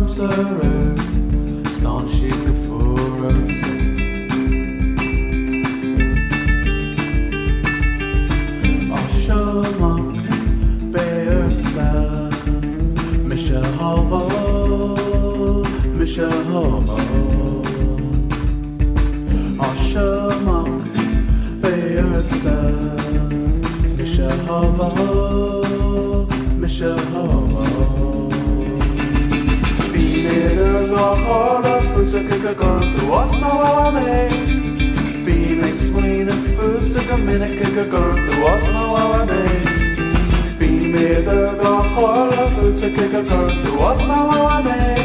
ormsa Stán siad go fuar amach beirtsa Mise amach beirtsa Mise Bíidir go hála futsa go gcuireann was mheabhair Bíidir smaoineamh futsa go minic go gcuireann was mheabhair Bíidir go hála futsa go gcuireann was mheabhair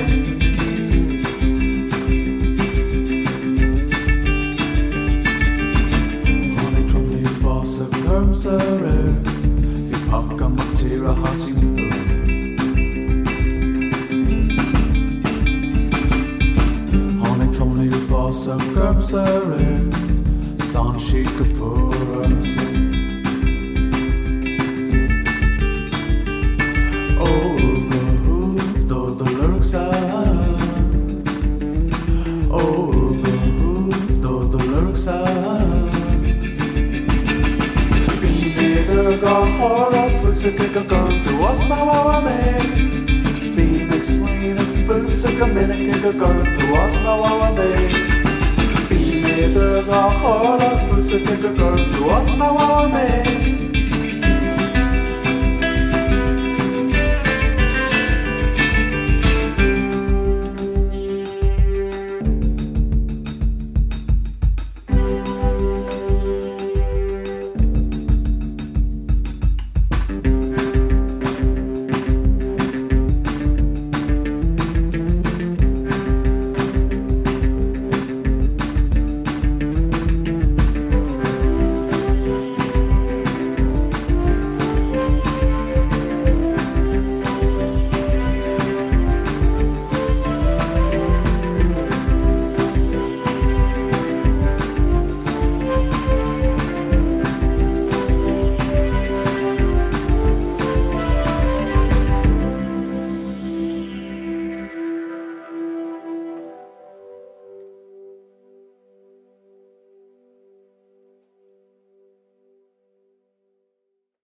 Tháinig tromlui uafásach ormsa Bhí paca amach tíre hátín Tromlui uafásach ormsa Stán siad go fuar Ó go húth dó do lurgsa Ó go húth dó do lurgsa Bíidir go hála futsa go gcuireann was mheabhair Bíidir smaoineamh futsa go minic go gcuireann was mheabhair Bíidir go hála futsa go gcuireann was mheabhair